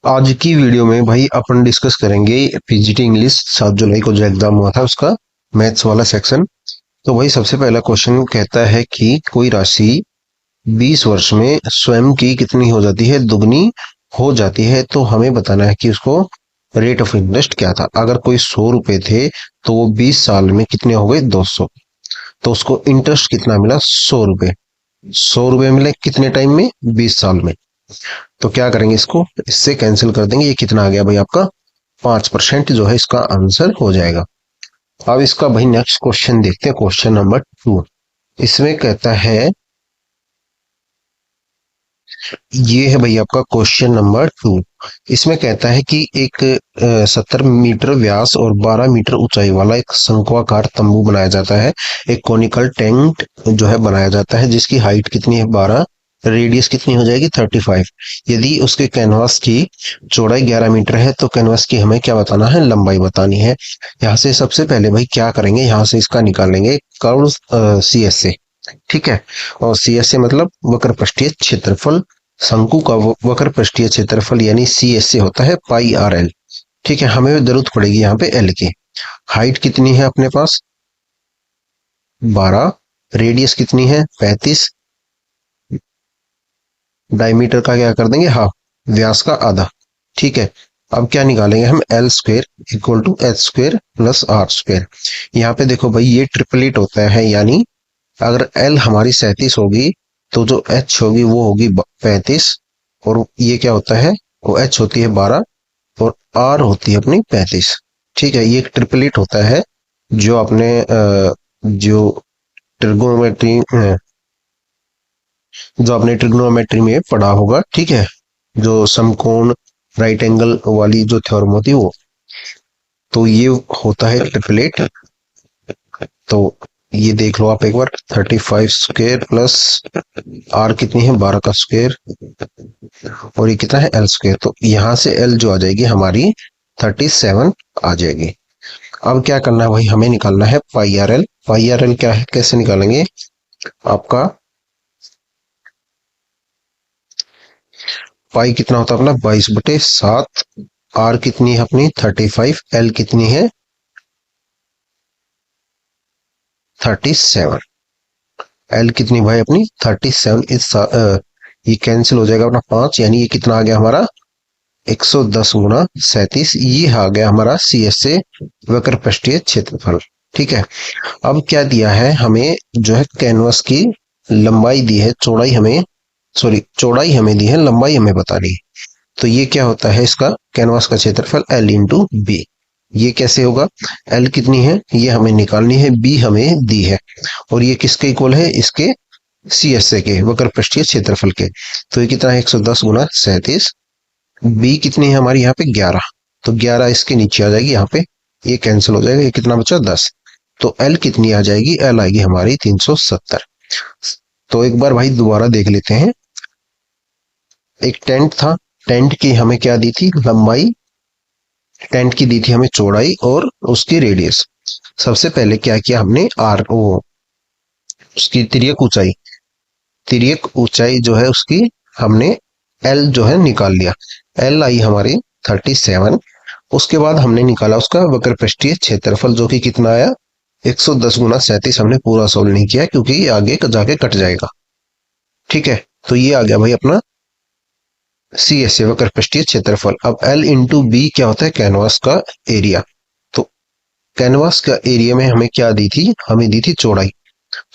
आज की वीडियो में भाई अपन डिस्कस करेंगे पीजीटी इंग्लिश 7 जुलाई को जो एग्जाम हुआ था उसका मैथ्स वाला सेक्शन। तो भाई सबसे पहला क्वेश्चन कहता है कि कोई राशि 20 वर्ष में स्वयं की कितनी हो जाती है, दुगनी हो जाती है। तो हमें बताना है कि उसको रेट ऑफ इंटरेस्ट क्या था। अगर कोई 100 रुपए थे तो वो 20 साल में कितने हो गए, 200। तो उसको इंटरेस्ट कितना मिला, 100 रुपए। 100 रुपए मिले कितने टाइम में, 20 साल में। तो क्या करेंगे, इसको इससे कैंसिल कर देंगे। ये कितना आ गया भाई आपका, 5% जो है इसका आंसर हो जाएगा। अब इसका भाई नेक्स्ट क्वेश्चन देखते हैं, क्वेश्चन नंबर 2। इसमें कहता है, ये है भाई आपका क्वेश्चन नंबर 2। इसमें कहता है कि एक 70 मीटर व्यास और 12 मीटर ऊंचाई वाला एक शंक्वाकार तंबू बनाया जाता है। एक कोनिकल टेंट जो है बनाया जाता है, जिसकी हाइट कितनी है, 12। रेडियस कितनी हो जाएगी, 35। यदि उसके कैनवास की चौड़ाई 11 मीटर है तो कैनवास की हमें क्या बताना है, लंबाई बतानी है। यहाँ से सबसे पहले भाई क्या करेंगे, यहाँ से इसका निकालेंगे कर्व सी एस से। ठीक है। और सी एस से मतलब वक्र पृष्ठीय क्षेत्रफल। शंकु का वक्र पृष्ठीय क्षेत्रफल यानी सी एस से होता है पाई आर एल। ठीक है, हमें जरूरत पड़ेगी यहाँ पे एल की। हाइट कितनी है अपने पास, 12। रेडियस कितनी है, 35। डायमीटर का क्या कर देंगे, हाफ। व्यास का आधा। ठीक है। अब क्या निकालेंगे हम, L square equal to H square plus R square. यहाँ पे देखो भाई ये ट्रिपलेट होता है, यानी अगर एल हमारी 37 होगी तो जो एच होगी वो होगी 35। और ये क्या होता है, वो एच होती है 12 और आर होती है अपनी 35। ठीक है, ये एक ट्रिपलेट होता है जो आपने जो ट्रिग्नोमेट्री में पढ़ा होगा। ठीक है, जो समकोण राइट एंगल वाली जो थ्योरम होती है वो। तो ये होता है ट्रिपलेट। तो ये देख लो आप एक बार, 35 स्क्वेयर प्लस आर कितनी है, 12 का स्क्वेयर, और ये कितना है, एल स्क्वेयर। तो यहाँ से एल जो आ जाएगी हमारी 37 आ जाएगी। अब क्या करना है भाई, हमें निकालना है पाई आर एल। पाई आर एल क्या है, कैसे निकालेंगे, आपका पाई कितना होता है अपना, 22/7। आर कितनी है अपनी 35, एल कितनी है 37। एल कितनी भाई अपनी 37। ये कैंसिल हो जाएगा अपना 5, यानी ये कितना आ गया हमारा, 110 × 37। ये आ गया हमारा सी एस से वक्र पृष्ठीय क्षेत्रफल। ठीक है। अब क्या दिया है हमें, जो है कैनवस की लंबाई दी है, चौड़ाई हमें, सॉरी चौड़ाई हमें दी है, लंबाई हमें बता रही है। तो ये क्या होता है, इसका कैनवास का क्षेत्रफल एल इंटू बी। ये कैसे होगा, एल कितनी है ये हमें निकालनी है, बी हमें दी है, और ये किसके इक्वल है, इसके सी एस ए के वक्र पृष्ठीय क्षेत्रफल के। तो ये कितना है, 110 × 37। बी कितनी है हमारी यहाँ पे, 11। तो 11 इसके नीचे आ जाएगी यहाँ पे, ये कैंसिल हो जाएगा, ये कितना बचा, 10। तो एल कितनी आ जाएगी, एल आएगी हमारी 370। तो एक बार भाई दोबारा देख लेते हैं। एक टेंट था, टेंट की हमें क्या दी थी, लंबाई। टेंट की दी थी हमें चौड़ाई और उसकी रेडियस। सबसे पहले क्या किया हमने, आर ओ उसकी तिर्यक ऊंचाई, तिर्यक ऊंचाई जो है उसकी हमने एल जो है निकाल लिया। एल आई हमारी 37। उसके बाद हमने निकाला उसका वक्र पृष्ठीय क्षेत्रफल, जो कि कितना आया, 110 × 37। हमने पूरा सोल्व नहीं किया क्योंकि ये आगे जाके कट जाएगा। ठीक है। तो ये आ गया भाई अपना सी एस ए वक्र पृष्ठीय क्षेत्रफल। अब एल इंटू बी क्या होता है, कैनवास का एरिया। तो कैनवास का एरिया में हमें क्या दी थी, हमें दी थी चौड़ाई।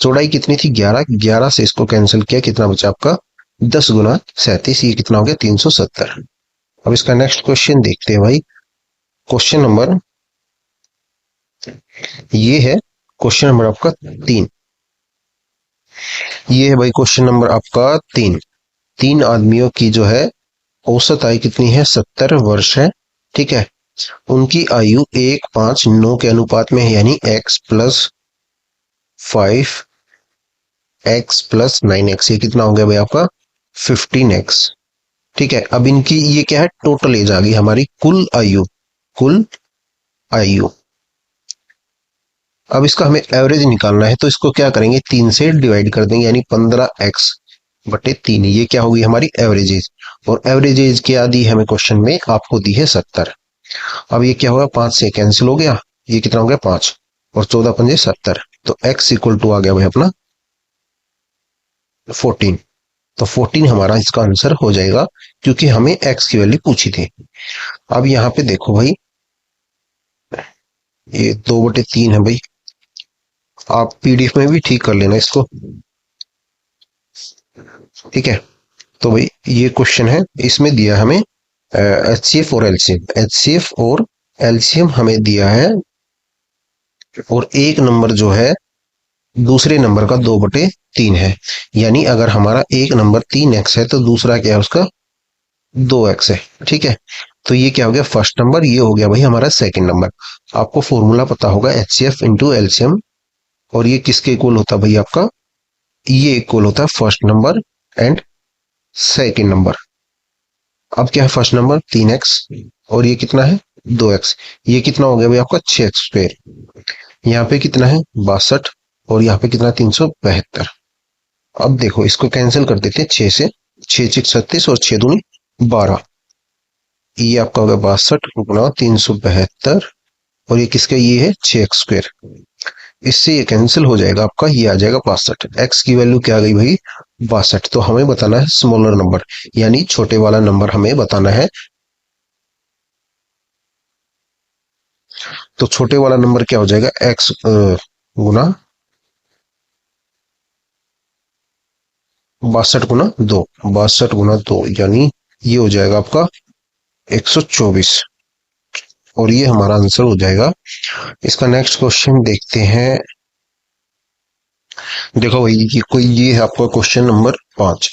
चौड़ाई कितनी थी, 11। 11 से इसको कैंसिल किया, कितना बचा आपका, 10 × 37। ये कितना हो गया, 370। अब इसका नेक्स्ट क्वेश्चन देखते हैं भाई। क्वेश्चन नंबर, ये है क्वेश्चन नंबर आपका 3। ये है भाई क्वेश्चन नंबर आपका 3। तीन आदमियों की जो है औसत आयु कितनी है, 70 वर्ष है। ठीक है। उनकी आयु 1:5:9 के अनुपात में है, यानी x+5 x+9x। ये कितना हो गया भाई आपका, 15x। ठीक है। अब इनकी ये क्या है, टोटल एज आ गई हमारी, कुल आयु, कुल आयु। अब इसका हमें एवरेज निकालना है, तो इसको क्या करेंगे, 3 से डिवाइड कर देंगे, यानी 15x। बटे 3, ये क्या होगी हमारी एवरेज एज। और एवरेज एज क्या दी है हमें क्वेश्चन में, आपको दी है 70। अब ये क्या होगा, 5 से कैंसिल हो गया, ये कितना हो गया 5, और 14 पंजे 70, तो x इक्वल टू आ गया भाई अपना 14। तो 14 हमारा इसका आंसर हो जाएगा, क्योंकि हमें x की वैल्यू पूछी थी। अब यहाँ पे देखो भाई, ये 2/3 है भाई, आप पीडीएफ में भी ठीक कर लेना इसको, ठीक है। तो भाई ये क्वेश्चन है, इसमें दिया हमें एचसीएफ और एलसीएम, एचसीएफ और एलसीएम हमें दिया है, और एक नंबर जो है दूसरे नंबर का 2/3 है। यानी अगर हमारा एक नंबर 3x है तो दूसरा क्या है उसका 2x है, ठीक है। तो ये क्या हो गया फर्स्ट नंबर, ये हो गया भाई हमारा सेकंड नंबर। आपको फॉर्मूला पता होगा एचसीएफ इंटू एलसीएम, और ये किसके इक्वल होता है भाई आपका, ये इक्वल होता है first number and second number. अब क्या है फर्स्ट नंबर 3x, और ये कितना है 2x, ये कितना हो गया भाई आपका 6x²। यहाँ पे कितना है 62, और यहाँ पे कितना 372। अब देखो इसको कैंसिल कर देते हैं 6 से, 6 6 36 और 6 दूनी 12, ये आपका हो गया 62 गुना 372, और ये किसका ये है 6x²। इससे ये कैंसिल हो जाएगा, आपका ये आ जाएगा 62, x की वैल्यू क्या आ गई भाई 62। तो हमें बताना है स्मॉलर नंबर, यानी छोटे वाला नंबर हमें बताना है। तो छोटे वाला नंबर क्या हो जाएगा x गुना 62 गुना 2, 62 गुना 2, यानी ये हो जाएगा आपका 124, और ये हमारा आंसर हो जाएगा। इसका नेक्स्ट क्वेश्चन देखते हैं। देखो भाई ये कोई, ये है आपका क्वेश्चन नंबर 5।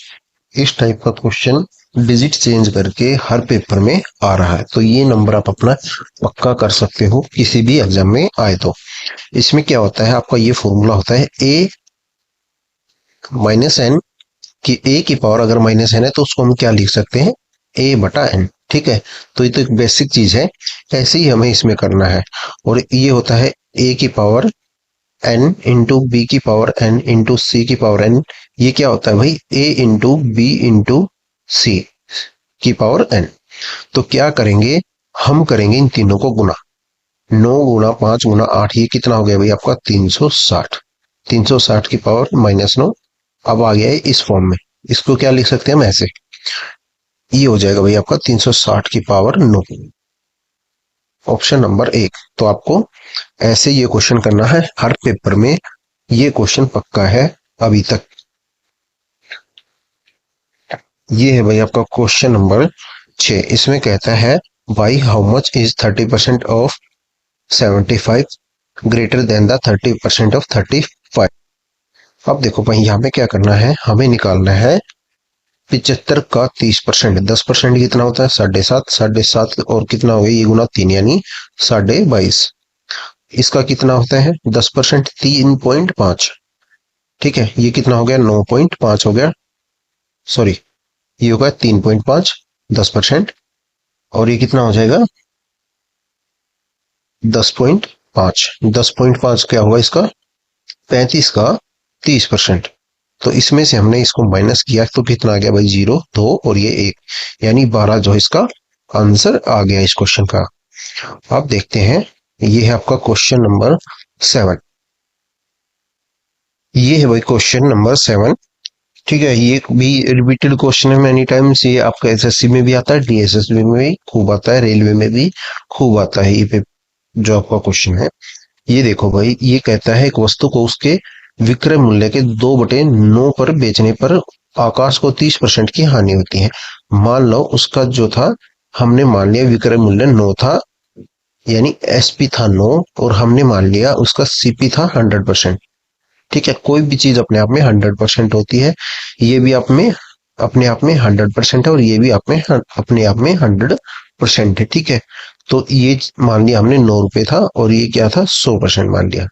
इस टाइप का क्वेश्चन डिजिट चेंज करके हर पेपर में आ रहा है, तो ये नंबर आप अपना पक्का कर सकते हो किसी भी एग्जाम में आए तो। इसमें क्या होता है, आपका ये फॉर्मूला होता है a माइनस एन, कि a की पावर अगर माइनस एन है तो उसको हम क्या लिख सकते हैं a/n, ठीक है। तो ये तो एक बेसिक चीज है, ऐसे ही हमें इसमें करना है। और ये होता है a की पावर n इंटू बी की पावर n इंटू सी की पावर n, ये क्या होता है भाई a इंटू बी इंटू सी की पावर n। तो क्या करेंगे, हम करेंगे इन तीनों को गुना, 9 गुना 5 गुना 8, ये कितना हो गया भाई आपका 360, 360 की पावर -9। अब आ गया है इस फॉर्म में, इसको क्या लिख सकते हैं हम ऐसे, ये हो जाएगा भाई आपका 360 की पावर 9, ऑप्शन नंबर 1। तो आपको ऐसे ये क्वेश्चन करना है हर पेपर में, ये क्वेश्चन पक्का है अभी तक। ये है भाई आपका क्वेश्चन नंबर 6। इसमें कहता है by how much is 30% of 75 greater than the 30% of 35। अब देखो भाई यहाँ पे क्या करना है, हमें निकालना है 75 का 30%, 10% कितना होता है 7.5, 7.5 और कितना हो गया ये गुना 3, यानी 22.5। इसका कितना होता है 10% 3.5, ठीक है। ये कितना हो गया 9.5 हो गया, सॉरी ये होगा 3.5 10%, और ये कितना हो जाएगा 10.5, 10.5 क्या होगा इसका 35 का 30%। तो इसमें से हमने इसको माइनस किया तो कितना आ गया भाई 0 2 और ये 1, यानी 12 जो इसका आंसर आ गया इस क्वेश्चन का। अब देखते हैं, ये है आपका क्वेश्चन नंबर 7। ये है भाई क्वेश्चन नंबर 7, ठीक है। ये भी रिपीटेड क्वेश्चन है मेनी टाइम्स, ये आपका एसएससी में भी आता है, डीएसएसबी में भी खूब आता है, रेलवे में भी खूब आता है। ये पे जो आपका क्वेश्चन है, ये देखो भाई, ये कहता है एक वस्तु को उसके विक्रय मूल्य के 2/9 पर बेचने पर आकाश को 30% की हानि होती है। मान लो उसका जो था, हमने मान लिया विक्रय मूल्य 9 था, यानी एसपी था 9, और हमने मान लिया उसका सीपी था 100%, ठीक है। कोई भी चीज अपने आप में 100% होती है, ये भी आप में अपने आप में 100% है, और ये भी आप में अपने आप में 100% है, ठीक है। तो ये मान लिया हमने 9 रुपए था, और ये क्या था 100% मान लिया,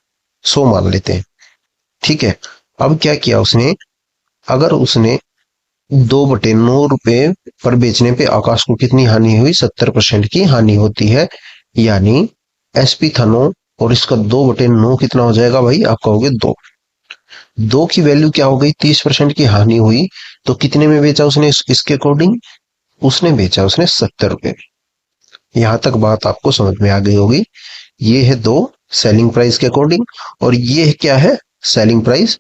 100 मान लेते हैं, ठीक है। अब क्या किया उसने, अगर उसने 2/9 रुपए पर बेचने पे आकाश को कितनी हानि हुई 70% की हानि होती है, यानी एसपी था 9, और इसका 2/9 कितना हो जाएगा भाई आपका हो गया 2, दो की वैल्यू क्या हो गई, 30% की हानि हुई, तो कितने में बेचा उसने, इसके अकॉर्डिंग उसने बेचा उसने 70 रुपए। यहां तक बात आपको समझ में आ गई होगी। ये है दो सेलिंग प्राइस के अकॉर्डिंग, और ये क्या है, सेलिंग प्राइस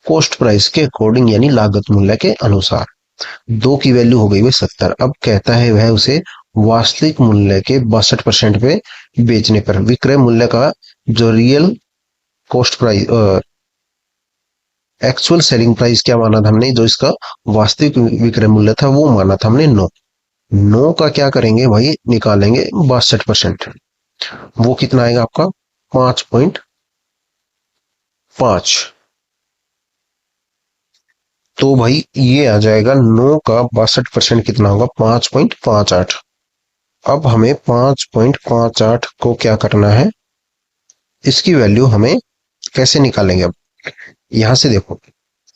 कॉस्ट प्राइस के अकॉर्डिंग, यानी लागत मूल्य के अनुसार। दो की वैल्यू हो गई भाई 70। अब कहता है वह उसे वास्तविक मूल्य के 62% पे बेचने पर, विक्रय मूल्य का जो real cost price, actual selling price क्या माना था हमने, जो इसका वास्तविक विक्रय मूल्य था वो माना था हमने 9। 9 का क्या करेंगे भाई, निकालेंगे 62%। वो कितना आएगा आपका, 5.5। तो भाई ये आ जाएगा 9 का 62% कितना होगा, 5.58। अब हमें 5.58 को क्या करना है, इसकी वैल्यू हमें कैसे निकालेंगे। अब यहां से देखो,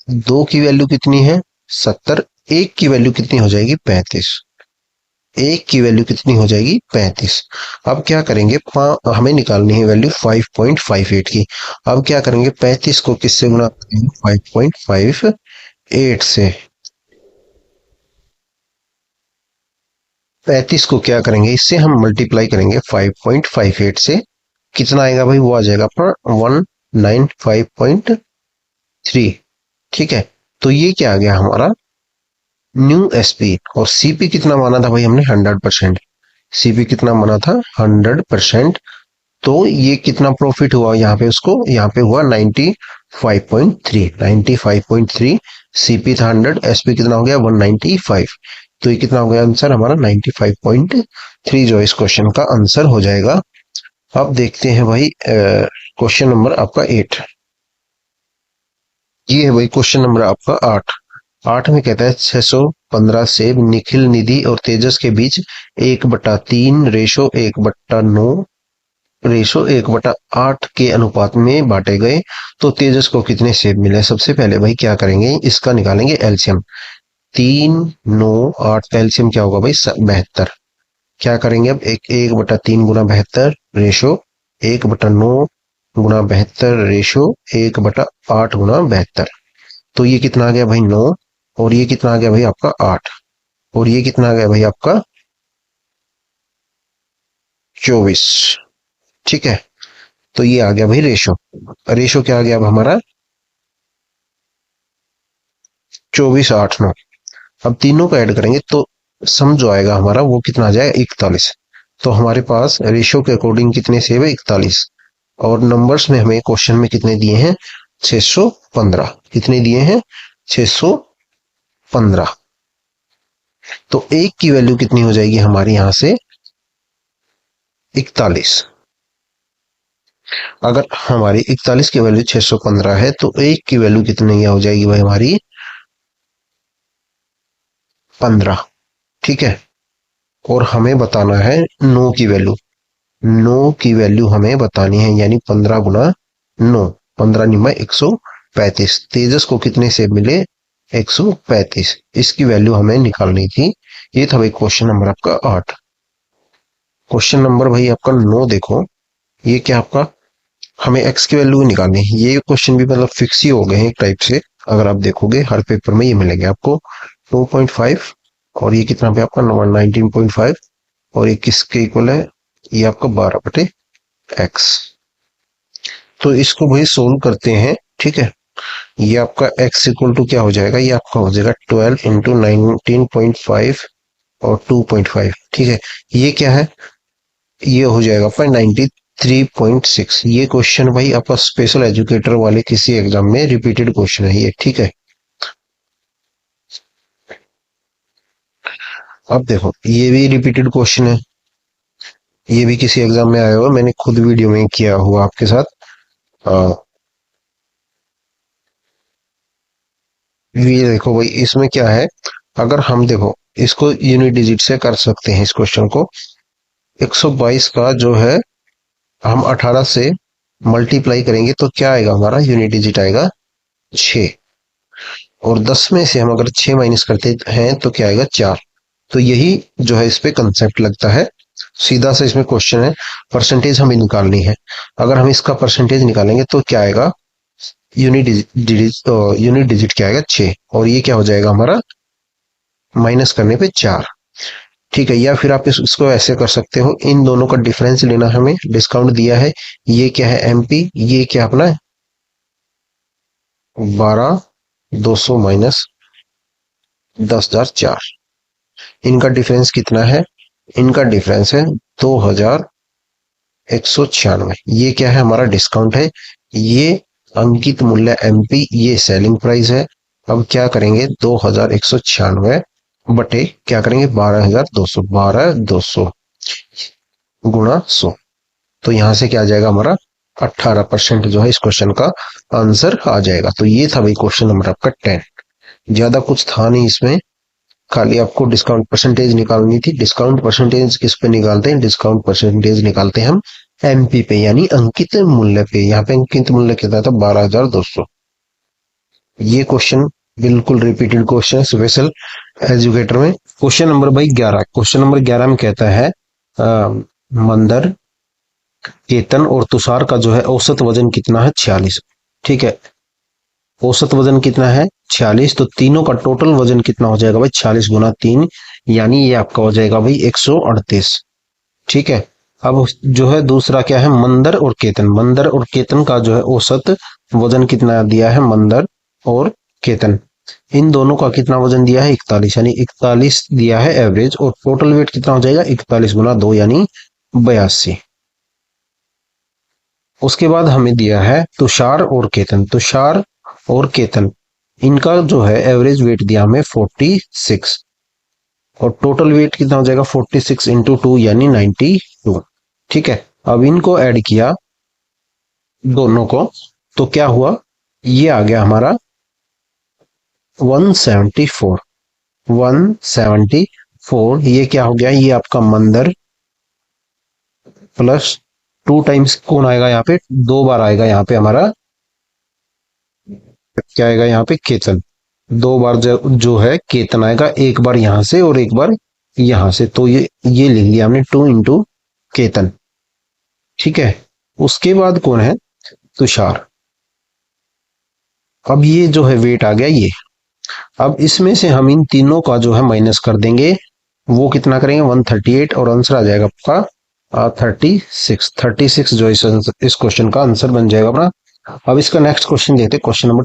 दो की वैल्यू कितनी है 70, एक की वैल्यू कितनी हो जाएगी 35, एक की वैल्यू कितनी हो जाएगी 35। अब क्या करेंगे, हमें निकालनी है वैल्यू 5.58 की। अब क्या करेंगे, 35 को किससे गुणा करेंगे, 5.58 से। 35 को क्या करेंगे, इससे हम मल्टीप्लाई करेंगे 5.58 से। कितना आएगा भाई, वो आ जाएगा पर 195.3। ठीक है, तो ये क्या आ गया हमारा न्यू एसपी। और सीपी कितना माना था भाई हमने, 100%। सीपी कितना माना था, 100%। तो ये कितना प्रॉफिट हुआ यहाँ पे, उसको यहाँ पे हुआ 95.3। 95.3 सीपी था 100, एसपी कितना हो गया 195। तो ये कितना हो गया आंसर हमारा 95.3, जो इस क्वेश्चन का आंसर हो जाएगा। अब देखते हैं भाई क्वेश्चन नंबर आपका 8। ये है भाई क्वेश्चन नंबर आपका 8। 8 में कहता है 615 से निखिल, निधि और तेजस के बीच 1/3 रेशो 1/9 रेशो 1/8 के अनुपात में बांटे गए, तो तेजस को कितने सेब मिले। सबसे पहले भाई क्या करेंगे, इसका निकालेंगे एलसीएम। 3, 9, 8 का एलसीएम क्या होगा भाई 72। क्या करेंगे अब, 1/3 गुना 72 रेशो 1/9 गुना 72 रेशो 1/8 गुना 72। तो ये कितना आ गया भाई 9, और ये कितना आ गया भाई आपका 8, और ये कितना आ गया भाई आपका 24। ठीक है, तो ये आ गया भाई रेशो। रेशो क्या आ गया अब हमारा 24, 8, 9। अब तीनों को ऐड करेंगे तो सम जो आएगा हमारा वो कितना आ जाएगा 41। तो हमारे पास रेशो के अकॉर्डिंग कितने सेव है 41, और नंबर्स में हमें क्वेश्चन में कितने दिए हैं 615। कितने दिए हैं 615। तो एक की वैल्यू कितनी हो जाएगी हमारी यहां से 41। अगर हमारी 41 की वैल्यू 615 है, तो एक की वैल्यू कितनी हो जाएगी भाई हमारी 15। ठीक है, और हमें बताना है 9 की वैल्यू। 9 की वैल्यू हमें बतानी है, यानी 15 × 9, 15 × 9 135। तेजस को कितने से मिले 135। इसकी वैल्यू हमें निकालनी थी। ये था भाई क्वेश्चन नंबर आपका 8। क्वेश्चन नंबर भाई आपका 9 देखो, ये क्या आपका, हमें एक्स की वैल्यू निकालनी है। ये क्वेश्चन भी मतलब फिक्स ही हो गए हैं एक टाइप से, अगर आप देखोगे हर पेपर में ये मिलेंगे आपको 2.5, और ये कितना पे आपका 19.5, और ये किसके इक्वल है, ये आपका 12/x। तो इसको भाई सोल्व करते हैं। ठीक है, ये आपका x इक्वल टू क्या हो जाएगा, ये आपका हो जाएगा 12 इंटू 19.5 और 2.5। ठीक है, ये क्या है, ये हो जाएगा आपका 93.6। ये क्वेश्चन भाई आपका स्पेशल एजुकेटर वाले किसी एग्जाम में रिपीटेड क्वेश्चन है ये। ठीक है, अब देखो ये भी रिपीटेड क्वेश्चन है, ये भी किसी एग्जाम में आया हुआ, मैंने खुद वीडियो में किया हुआ आपके साथ। ये देखो भाई इसमें क्या है, अगर हम देखो इसको यूनिट डिजिट से कर सकते हैं इस क्वेश्चन को। 122 का जो है हम 18 से मल्टीप्लाई करेंगे तो क्या आएगा हमारा, यूनिट डिजिट आएगा 6। और 10 में से हम अगर 6 माइनस करते हैं तो क्या आएगा 4। तो यही जो है इस पे कंसेप्ट लगता है। सीधा सा इसमें क्वेश्चन है, परसेंटेज हमें निकालनी है। अगर हम इसका परसेंटेज निकालेंगे तो क्या आएगा, यूनिट डिजिट क्या आएगा 6, और ये क्या हो जाएगा हमारा माइनस करने पे 4। ठीक है, या फिर आप इसको ऐसे कर सकते हो, इन दोनों का डिफरेंस लेना है हमें, डिस्काउंट दिया है, ये क्या है एमपी, ये क्या अपना 12,200 माइनस 10,004, इनका डिफरेंस कितना है, इनका डिफरेंस है 2,196। ये क्या है हमारा डिस्काउंट है, ये अंकित मूल्य एमपी, ये सेलिंग प्राइस है। अब क्या करेंगे 2,196 बटे क्या करेंगे 12,200, 12,200 गुणा 100, तो यहां से क्या आ जाएगा हमारा 18% जो है इस क्वेश्चन का आंसर आ जाएगा। तो ये था भाई क्वेश्चन नंबर आपका 10। ज्यादा कुछ था नहीं इसमें, खाली आपको डिस्काउंट परसेंटेज निकालनी थी। डिस्काउंट परसेंटेज किस पे निकालते हैं, डिस्काउंट परसेंटेज निकालते हैं हम एमपी पे, यानी अंकित मूल्य पे। यहाँ पे अंकित मूल्य कितना था 12,200। ये क्वेश्चन बिल्कुल रिपीटेड क्वेश्चन है स्पेशल एजुकेटर में। क्वेश्चन नंबर भाई 11, क्वेश्चन नंबर 11 में कहता है मंदर, केतन और तुषार का जो है औसत वजन कितना है 46। ठीक है, औसत वजन कितना है 46, तो तीनों का टोटल वजन कितना हो जाएगा भाई 46 गुना 3, यानी ये आपका हो जाएगा भाई 138। ठीक है, अब जो है दूसरा क्या है मंदर और केतन, मंदर और केतन का जो है औसत वजन कितना दिया है, मंदर और केतन इन दोनों का कितना वजन दिया है 41, यानी 41 दिया है एवरेज, और टोटल वेट कितना हो जाएगा 41 गुना 2 यानी 82। उसके बाद हमें दिया है तुषार और केतन, तुषार और केतन इनका जो है एवरेज वेट दिया हमें 46, और टोटल वेट कितना हो जाएगा 46 इंटू 2 यानी 92। ठीक है, अब इनको ऐड किया दोनों को, तो क्या हुआ, ये आ गया हमारा 174, 174। ये क्या हो गया, ये आपका मंदर प्लस 2 टाइम्स कौन आएगा यहाँ पे, 2 बार आएगा यहाँ पे हमारा क्या आएगा यहाँ पे केतन, 2 बार जो है केतन आएगा, एक बार यहां से और एक बार यहां से, तो ये लिख लिया हमने 2 इंटू केतन। ठीक है, उसके बाद कौन है तुषार। अब ये जो है वेट आ गया ये, अब इसमें से हम इन तीनों का जो है माइनस कर देंगे, वो कितना करेंगे 138, और आंसर आ जाएगा आपका 36 जो इस क्वेश्चन का आंसर बन जाएगा अपना। अब इसका नेक्स्ट क्वेश्चन देखते हैं, क्वेश्चन नंबर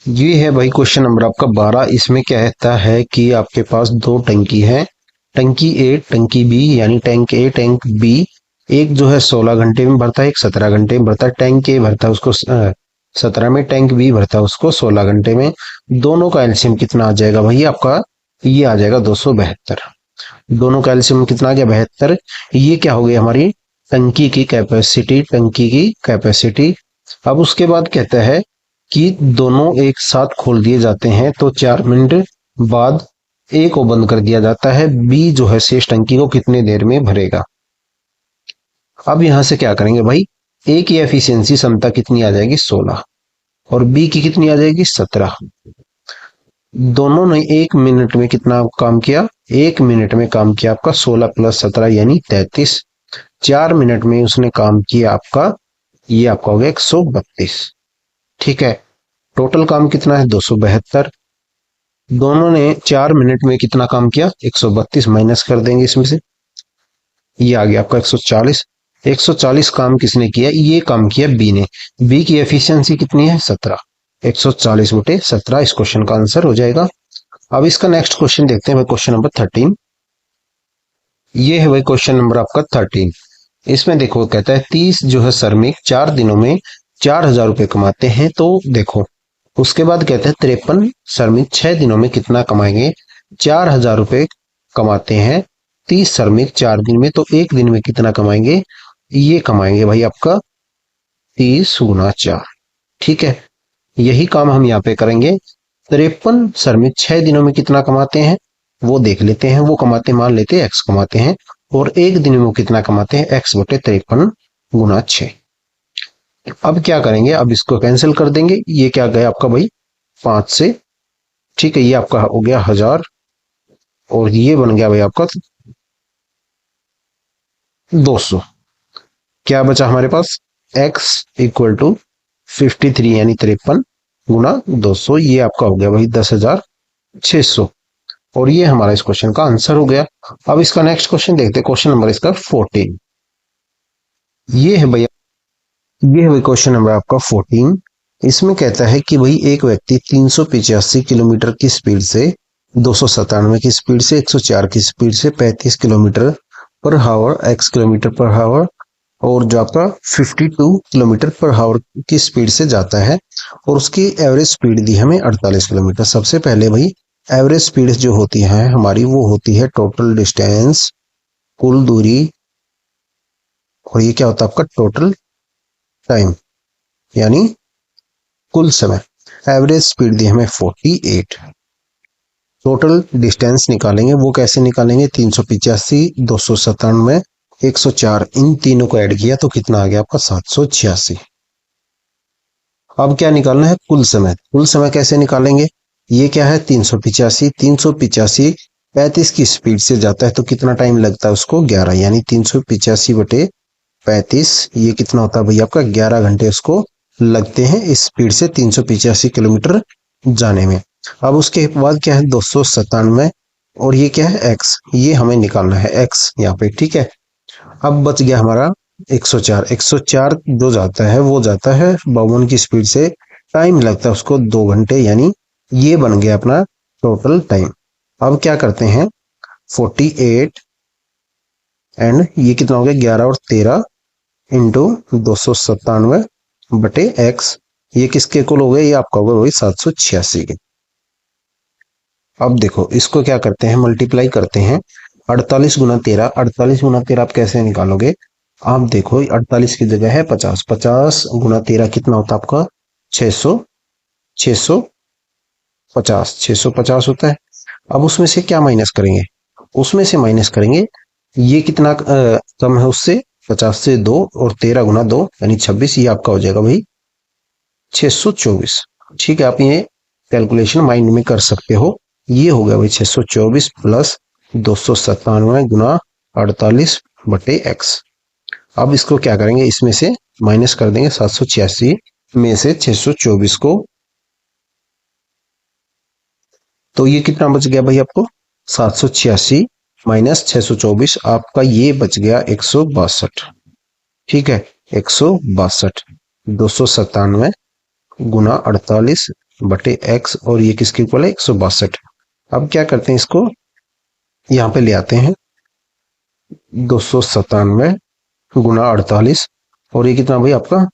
ये है भाई क्वेश्चन नंबर आपका 12। इसमें क्या कहता है कि आपके पास दो टंकी है, टंकी ए टंकी बी, यानी टैंक ए टैंक बी, एक जो है 16 घंटे में भरता है, एक 17 घंटे में भरता है। टैंक ए भरता है उसको 17 में, टैंक बी भरता है उसको 16 घंटे में। दोनों का एलसीएम कितना आ जाएगा भाई आपका, ये आ जाएगा 272। दोनों का एलसीएम कितना आ गया 72। ये क्या हो गई हमारी टंकी की कैपेसिटी, टंकी की कैपेसिटी। अब उसके बाद कहता है कि दोनों एक साथ खोल दिए जाते हैं तो 4 मिनट बाद ए को बंद कर दिया जाता है, बी जो है शेष टंकी को कितने देर में भरेगा। अब यहां से क्या करेंगे भाई, ए की एफिशिएंसी क्षमता कितनी आ जाएगी 16, और बी की कितनी आ जाएगी 17। दोनों ने 1 मिनट में कितना काम किया, 1 मिनट में काम किया आपका 16 प्लस 17 यानी 33। 4 मिनट में उसने काम किया आपका, ये आपका हो गया 132। ठीक है, टोटल काम कितना है 272। दोनों ने 4 मिनट में कितना काम किया 132, माइनस कर देंगे इसमें से, ये आ गया आपका 140। 140 काम किसने किया, ये काम किया बी ने, बी की एफिशिएंसी कितनी है 17, 140 बटे 17 इस क्वेश्चन का आंसर हो जाएगा। अब इसका नेक्स्ट क्वेश्चन देखते हैं भाई, क्वेश्चन नंबर 13। ये है भाई क्वेश्चन नंबर आपका 13। इसमें देखो कहता है 30 जो है श्रमिक 4 दिनों में 4,000 रुपए कमाते हैं, तो देखो उसके बाद कहते हैं 53 श्रमिक 6 दिनों में कितना कमाएंगे, 4,000 रुपए कमाते हैं 30 श्रमिक 4 दिन में, तो एक दिन में कितना कमाएंगे, ये कमाएंगे भाई आपका 30 गुना 4। ठीक है, यही काम हम यहाँ पे करेंगे। 53 श्रमिक 6 दिनों में कितना कमाते हैं वो देख लेते हैं, वो कमाते मान लेते हैं एक्स कमाते हैं, और एक दिन में वो कितना कमाते हैं एक्स बटे 53 गुना 6। अब क्या करेंगे, अब इसको कैंसिल कर देंगे, ये क्या गया आपका भाई 5 से। ठीक है, ये आपका हो गया 1000, और ये बन गया भाई आपका 200। क्या बचा हमारे पास x इक्वल टू 53 यानी 53 गुना 200, ये आपका हो गया भाई 10,600। और ये हमारा इस क्वेश्चन का आंसर हो गया। अब इसका नेक्स्ट क्वेश्चन देखते हैं, क्वेश्चन नंबर इसका 14। ये है भैया, ये है भाई क्वेश्चन नंबर आपका 14। इसमें कहता है कि भाई एक व्यक्ति 385 किलोमीटर की स्पीड से, 297 की स्पीड से, 104 की स्पीड से 35 किलोमीटर पर हावर, x किलोमीटर पर हावर, और जो आपका 52 किलोमीटर पर हावर की स्पीड से जाता है, और उसकी एवरेज स्पीड दी हमें 48 किलोमीटर। सबसे पहले भाई एवरेज स्पीड जो होती है हमारी, वो होती है टोटल डिस्टेंस, कुल दूरी, और ये क्या होता है आपका टोटल टाइम यानी कुल समय। एवरेज स्पीड दी हमें 48। टोटल डिस्टेंस निकालेंगे, वो कैसे निकालेंगे, 385, 297, 104, इन तीनों को ऐड किया तो कितना आ गया आपका 786। अब क्या निकालना है, कुल समय। कुल समय कैसे निकालेंगे, ये क्या है 385, 385 35 की स्पीड से जाता है तो कितना टाइम लगता है उसको, 11, यानी 385 बटे 35, ये कितना होता है भैया आपका 11 घंटे उसको लगते हैं इस स्पीड से 385 किलोमीटर जाने में। अब उसके बाद क्या है 297, और ये क्या है x, ये हमें निकालना है x यहाँ पे, ठीक है। अब बच गया हमारा 104। 104 जो जाता है वो जाता है 52 की स्पीड से, टाइम लगता है उसको 2 घंटे, यानी ये बन गया अपना टोटल टाइम। अब क्या करते हैं 48 एंड ये कितना हो गया 11 और 13 इंटू 297 बटे एक्स, ये किसके कुल हो गए, ये आपका होगा वही 786 के। अब देखो इसको क्या करते हैं, मल्टीप्लाई करते हैं। 48 गुना 13, 48 गुना 13 आप कैसे निकालोगे, आप देखो 48 की जगह है 50, 50 गुना 13 कितना होता है आपका 600, 650, 650 होता है। अब उसमें से क्या माइनस करेंगे, उसमें से माइनस करेंगे ये कितना कम है उससे, 50 से 2, और 13 गुना 2 यानी 26, ये आपका हो जाएगा भाई 624। ठीक है, आप ये कैलकुलेशन माइंड में कर सकते हो। ये हो गया भाई 624 प्लस 297 गुना 48 बटे एक्स। अब इसको क्या करेंगे, इसमें से माइनस कर देंगे 786 में से 624 को, तो ये कितना बच गया भाई आपको 786 माइनस 624, आपका ये बच गया 162। ठीक है, 162, 297 गुना 48 बटे एक्स, और ये किसके इक्वल है 162। अब क्या करते हैं, इसको यहाँ पे ले आते हैं 297 गुना 48, और ये कितना भाई आपका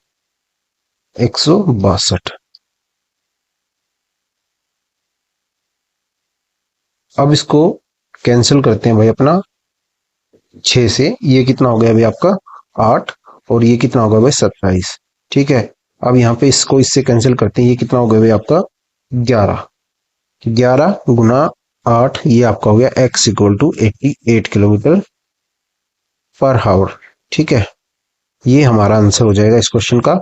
162। अब इसको कैंसिल करते हैं भाई अपना 6 से, ये कितना हो गया भाई आपका 8, और ये कितना होगा भाई 27। ठीक है, अब यहाँ पे इसको इससे कैंसिल करते हैं, ये कितना हो गया भाई आपका 11, 11 गुना 8, ये आपका हो गया x इक्वल टू 88 किलोमीटर पर हावर। ठीक है, ये हमारा आंसर हो जाएगा इस क्वेश्चन का।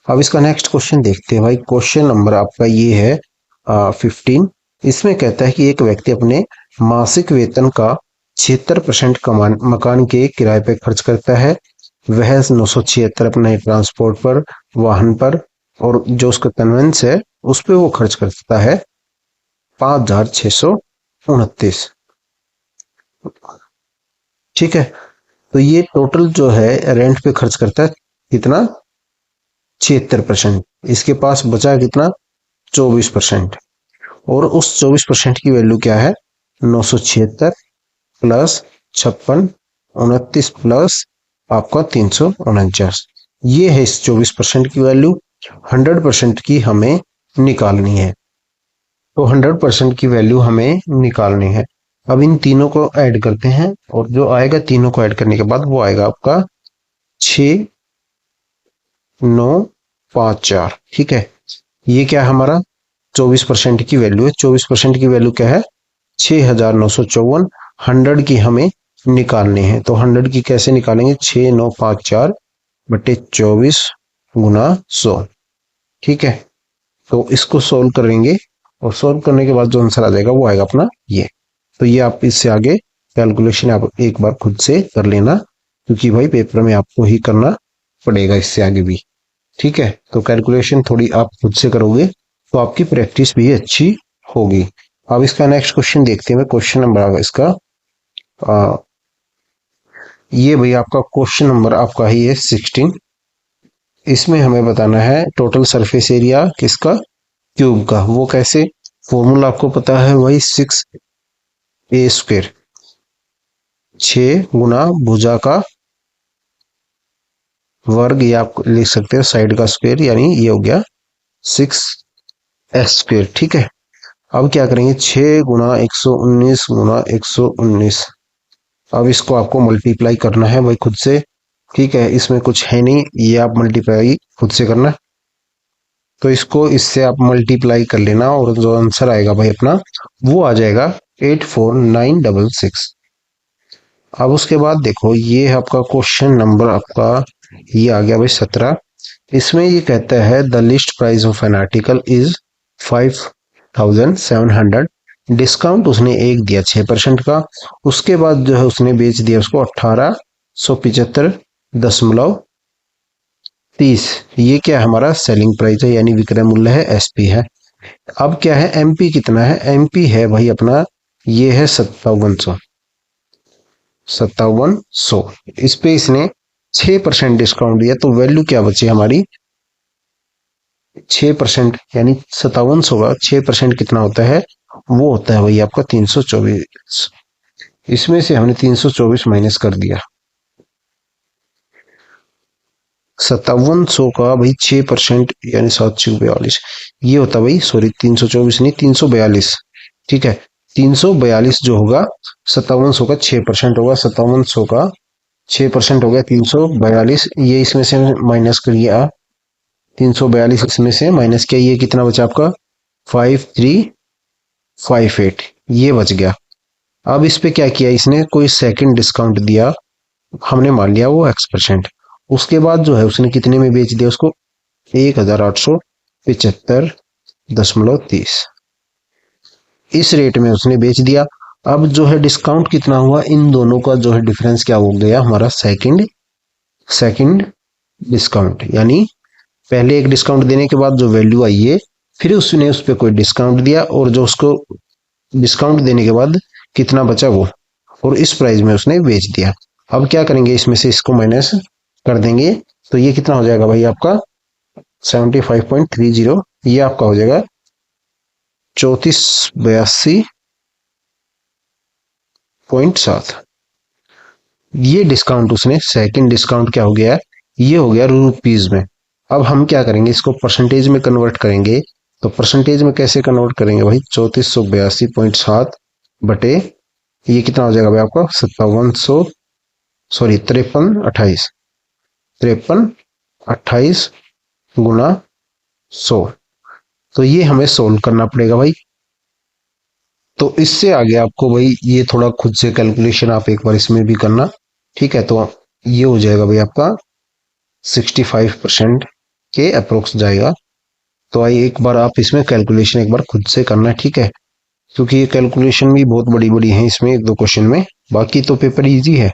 अब इसका नेक्स्ट क्वेश्चन देखते हैं भाई, क्वेश्चन नंबर आपका ये है 15। इसमें कहता है कि एक व्यक्ति अपने मासिक वेतन का 76% मकान के किराए पे खर्च करता है। वह 976 अपने ट्रांसपोर्ट पर, वाहन पर, और जो उसका कन्वेंस है उस पे वो खर्च करता है 5,629। ठीक है, तो ये टोटल जो है रेंट पे खर्च करता है कितना 76%। इसके पास बचा कितना 24%, और उस 24% की वैल्यू क्या है 976 प्लस 56, 29 प्लस आपका 349, ये है इस 24% की वैल्यू। 100% की हमें निकालनी है, तो 100% की वैल्यू हमें निकालनी है। अब इन तीनों को ऐड करते हैं, और जो आएगा तीनों को ऐड करने के बाद वो आएगा आपका 6,954। ठीक है, ये क्या है हमारा 24% की वैल्यू है। 24% की वैल्यू क्या है 6,954। 100 की हमें निकालनी है, तो 100 की कैसे निकालेंगे 6,954 बटे 24 गुना 100। ठीक है, तो इसको सोल्व करेंगे, और सोल्व करने के बाद जो आंसर आ जाएगा वो आएगा अपना ये। तो ये आप इससे आगे कैलकुलेशन आप एक बार खुद से कर लेना, क्योंकि भाई पेपर में आपको ही करना पड़ेगा इससे आगे भी। ठीक है, तो कैलकुलेशन थोड़ी आप खुद से करोगे तो आपकी प्रैक्टिस भी अच्छी होगी। अब इसका नेक्स्ट क्वेश्चन देखते हैं। क्वेश्चन नंबर आगा इसका आ, ये भाई आपका क्वेश्चन नंबर आपका ही है 16। इसमें हमें बताना है टोटल सरफेस एरिया किसका, क्यूब का। वो कैसे, फॉर्मूला आपको पता है वही 6a², 6 गुना भुजा का वर्ग, या आप लिख सकते हो साइड का स्क्वायर, यानी ये हो गया 6s²। ठीक है, अब क्या करेंगे, 6 गुना 119 गुना 119। अब इसको आपको मल्टीप्लाई करना है भाई खुद से। ठीक है, इसमें कुछ है नहीं, ये आप मल्टीप्लाई खुद से करना। तो इसको इससे आप मल्टीप्लाई कर लेना और जो आंसर आएगा भाई अपना वो आ जाएगा 84966। अब उसके बाद देखो ये है आपका क्वेश्चन नंबर आपका, ये आ गया भाई 17। इसमें ये कहता है the list price of an article is 5700। Discount उसने एक दिया 6% का, उसके बाद जो है उसने बेच दिया उसको 1875.30। ये क्या हमारा सेलिंग प्राइस है, यानी विक्रय मूल्य है, एसपी है। अब क्या है, एमपी कितना है, एमपी है भाई अपना ये है 5700। इस पे इसने 6% डिस्काउंट दिया, तो वैल्यू क्या बची हमारी 6%, यानी 5700 का 6% कितना होता है, वो होता है भाई आपका 324। इसमें से हमने 324 माइनस कर दिया। 5700 का भाई 6% यानी 742, ये होता भाई, सॉरी 324 नहीं 342। ठीक है, 342 जो होगा 5700 का 6% होगा, 5700 का 6% हो गया 342। ये इसमें से माइनस करिए आप, 342 इसमें से माइनस किया, ये कितना बचा आपका 5358, ये बच गया। अब इस पे क्या किया इसने, कोई सेकंड डिस्काउंट दिया, हमने मान लिया वो X%। उसके बाद जो है उसने कितने में बेच दिया उसको, 1875.30। इस रेट में उसने बेच दिया। अब जो है डिस्काउंट कितना हुआ, इन दोनों का जो है डिफरेंस क्या हो गया हमारा, सेकंड सेकंड डिस्काउंट, यानी पहले एक डिस्काउंट देने के बाद जो वैल्यू आई है, फिर उसने उस पर कोई डिस्काउंट दिया, और जो उसको डिस्काउंट देने के बाद कितना बचा वो, और इस प्राइस में उसने बेच दिया। अब क्या करेंगे, इसमें से इसको माइनस कर देंगे, तो ये कितना हो जाएगा भाई आपका 75.30, ये आपका हो जाएगा 3482.7। ये डिस्काउंट उसने, सेकंड डिस्काउंट क्या हो गया, ये हो गया रुपीज में। अब हम क्या करेंगे, इसको परसेंटेज में कन्वर्ट करेंगे। तो परसेंटेज में कैसे कन्वर्ट करेंगे भाई, 3482.7 बटे ये कितना हो जाएगा भाई आपका 5700, सॉरी 5328, 5328 गुना 100। तो ये हमें सोल्व करना पड़ेगा भाई। तो इससे आगे आपको भाई ये थोड़ा खुद से कैलकुलेशन आप एक बार इसमें भी करना। ठीक है, तो ये हो जाएगा भाई आपका 65% के अप्रोक्स जाएगा। तो आइए एक बार आप इसमें कैलकुलेशन एक बार खुद से करना, ठीक है, क्योंकि ये कैलकुलेशन भी बहुत बड़ी बड़ी है इसमें एक दो क्वेश्चन में। बाकी तो पेपर इजी है,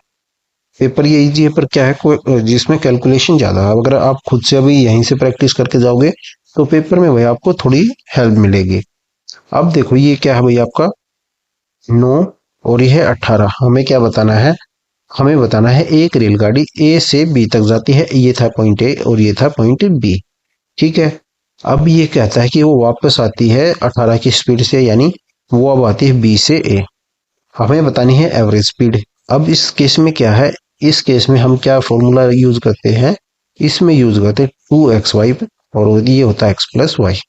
पेपर ये इजी है, पर क्या है जिसमें कैलकुलेशन ज्यादा है। अगर आप खुद से अभी यहीं से प्रैक्टिस करके जाओगे तो पेपर में भाई आपको थोड़ी हेल्प मिलेगी। अब देखो ये क्या है भाई आपका 9 और ये है 18। हमें क्या बताना है, हमें बताना है एक रेलगाड़ी ए से बी तक जाती है, ये था पॉइंट ए और ये था पॉइंट बी। ठीक है, अब ये कहता है कि वो वापस आती है 18 की स्पीड से, यानी वो अब आती है बी से ए। हमें बतानी है एवरेज स्पीड। अब इस केस में क्या है, इस केस में हम क्या फॉर्मूला यूज करते हैं, इसमें यूज करते हैं 2xy, और ये होता है x+y।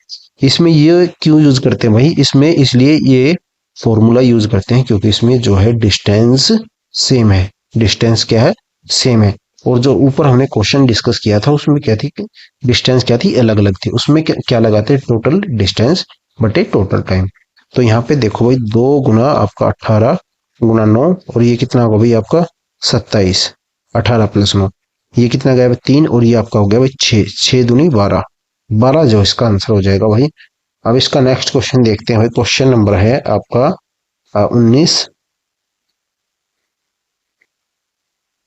इसमें ये क्यों यूज करते हैं भाई, इसमें इसलिए ये फॉर्मूला यूज करते हैं क्योंकि इसमें जो है डिस्टेंस सेम है। डिस्टेंस क्या है, सेम है। और जो ऊपर हमने क्वेश्चन डिस्कस किया था उसमें क्या थी, डिस्टेंस क्या थी, अलग अलग थी। उसमें क्या लगाते हैं, टोटल डिस्टेंस बटे टोटल टाइम। तो यहाँ पे देखो भाई 2 गुना आपका 18 गुना 9, और ये कितना होगा भाई आपका 27, 18+9, ये कितना गया भाई 3, और ये आपका हो गया भाई 6, 6 दूनी 12, 12 जो इसका आंसर हो जाएगा भाई। अब इसका नेक्स्ट क्वेश्चन देखते हैं भाई। क्वेश्चन नंबर है आपका 19।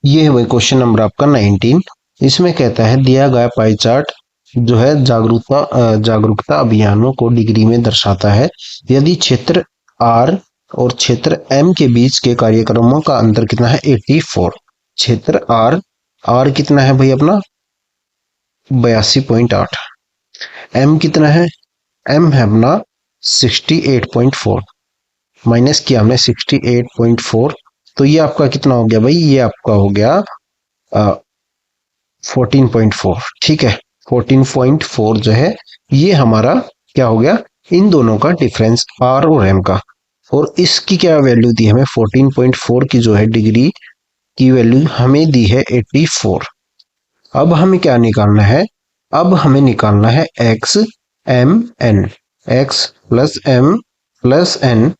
ये है भाई क्वेश्चन नंबर आपका 19। इसमें कहता है दिया गया पाई चार्ट जो है जागरूकता अभियानों को डिग्री में दर्शाता है। यदि क्षेत्र आर और क्षेत्र एम के बीच के कार्यक्रमों का अंतर कितना है 84। क्षेत्र आर, आर कितना है भाई अपना 82.8। एम कितना है, एम है अपना 68.4। माइनस किया हमने 68.4, तो ये आपका कितना हो गया भाई, ये आपका हो गया 14.4। ठीक है, 14.4 जो है ये हमारा क्या हो गया, इन दोनों का डिफरेंस आर और एम का। और इसकी क्या वैल्यू दी हमें 14.4 की जो है डिग्री की वैल्यू हमें दी है 84। अब हमें क्या निकालना है, अब हमें निकालना है X M N, X plus M plus N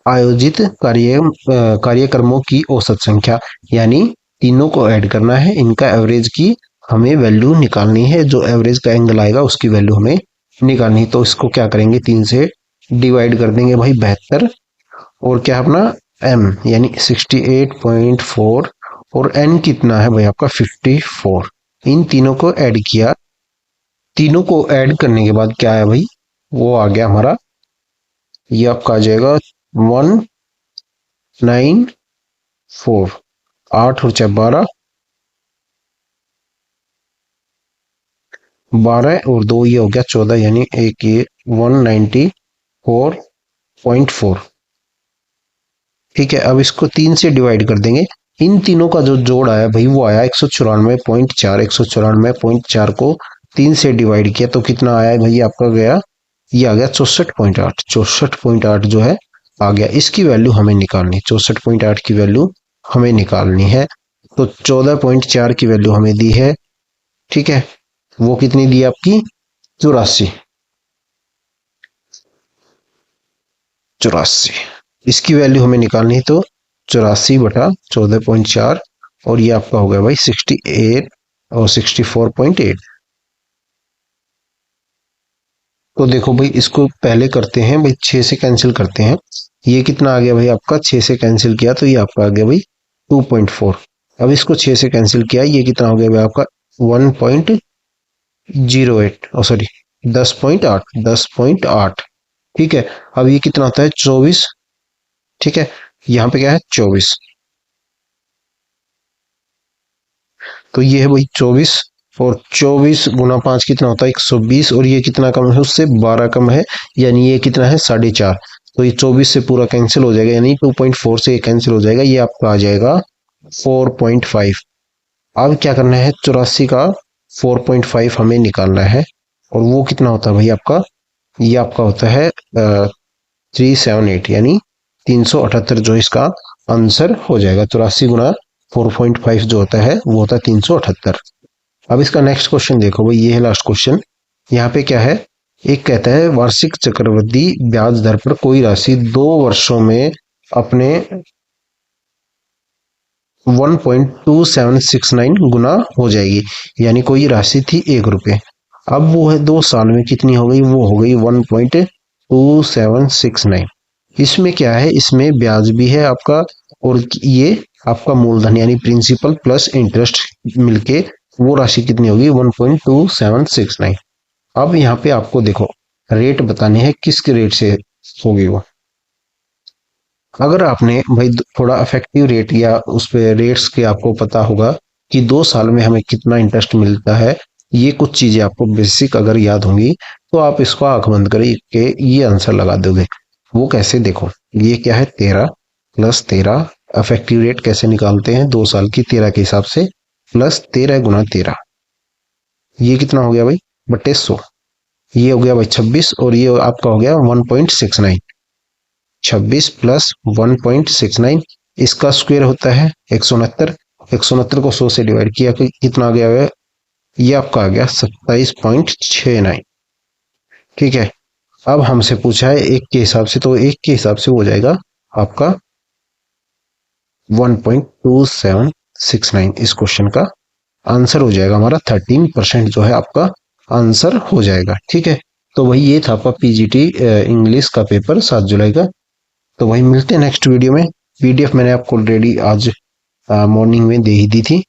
आयोजित कार्यक्रमों की औसत संख्या, यानी तीनों को ऐड करना है, इनका एवरेज की हमें वैल्यू निकालनी है, जो एवरेज का एंगल आएगा उसकी वैल्यू हमें निकालनी है। तो इसको क्या करेंगे, 3 से डिवाइड कर देंगे भाई 72, और क्या अपना m यानी 68.4 और n कितना है भाई आपका 54। इन तीनों को ऐड किया, तीनों को ऐड करने के बाद क्या है भाई, वो आ गया हमारा, ये आपका आ जाएगा 194। 8 और 6 12, 12 और 2 ये हो गया 14, यानी एक ये 194.4। ठीक है, अब इसको 3 से डिवाइड कर देंगे। इन तीनों का जो जोड़ आया भाई वो आया 194.4। 194.4 को 3 से डिवाइड किया तो कितना आया भाई आपका गया, ये आ गया 64.8। 64.8 जो है आ गया, इसकी वैल्यू हमें निकालनी, 64.8 की वैल्यू हमें निकालनी है। तो 14.4 की वैल्यू हमें दी है। ठीक है, वो कितनी दी आपकी 84। 84 इसकी वैल्यू हमें निकालनी है, तो 84/14.4, और ये आपका हो गया भाई 68 और 64.8। तो देखो भाई इसको पहले करते हैं भाई, 6 से कैंसिल करते हैं। ये कितना आ गया भाई आपका, 6 से कैंसिल किया तो ये आपका आ गया भाई 2.4। अब इसको 6 से कैंसिल किया, ये कितना हो गया भाई आपका 1.08, ओ सॉरी 10.8, 10.8। ठीक है, अब ये कितना होता है 24। ठीक है, यहाँ पे क्या है 24, तो ये है भाई 24, और 24 गुना 5 कितना होता है 120, और ये कितना कम है उससे 12 कम है, यानी ये कितना है 4.5। तो ये 24 से पूरा कैंसिल हो जाएगा, यानी 2.4 से कैंसिल हो जाएगा, ये आपका आ जाएगा 4.5। अब क्या करना है, 84 का 4.5 हमें निकालना है, और वो कितना होता है भाई आपका, ये आपका होता है 378, यानी 378 जो इसका आंसर हो जाएगा। 84 गुना 4.5 जो होता है वो होता है 378। अब इसका नेक्स्ट क्वेश्चन देखो भाई, ये है लास्ट क्वेश्चन। यहाँ पे क्या है, एक कहता है वार्षिक चक्रवृद्धि ब्याज दर पर कोई राशि 2 वर्षों में अपने 1.2769 गुना हो जाएगी, यानी कोई राशि थी 1 रुपये, अब वो है 2 साल में कितनी हो गई, वो हो गई 1.2769। इसमें क्या है, इसमें ब्याज भी है आपका, और ये आपका मूलधन यानी प्रिंसिपल प्लस इंटरेस्ट मिलके वो राशि कितनी होगी 1.2769। अब यहाँ पे आपको देखो रेट बताने हैं, किस रेट से होगी वो। अगर आपने भाई थोड़ा इफेक्टिव रेट या उस पे रेट्स के आपको पता होगा कि 2 साल में हमें कितना इंटरेस्ट मिलता है, ये कुछ चीजें आपको बेसिक अगर याद होंगी तो आप इसको आंख बंद करके ये आंसर लगा दोगे। वो कैसे, देखो ये क्या है 13 प्लस 13, इफेक्टिव रेट कैसे निकालते हैं 2 साल की 13 के हिसाब से, प्लस 13 गुना 13, ये कितना हो गया भाई बटे 100, ये हो गया भाई 26, और ये आपका हो गया 1.69। 26 प्लस 1.69, इसका स्क्वायर होता है 169। 169 को 100 से डिवाइड किया कि कितना आ गया है, ये आपका आ गया 27.69। ठीक है, अब हमसे पूछा है एक के हिसाब से, तो एक के हिसाब से हो जाएगा आपका 1.2769। इस क्वेश्चन का आंसर हो जाएगा हमारा 13% जो है आपका आंसर हो जाएगा। ठीक है, तो वही ये था आपका पीजीटी इंग्लिश का पेपर 7 जुलाई का। तो वही मिलते हैं नेक्स्ट वीडियो में। पीडीएफ मैंने आपको ऑलरेडी आज मॉर्निंग में दे ही दी थी।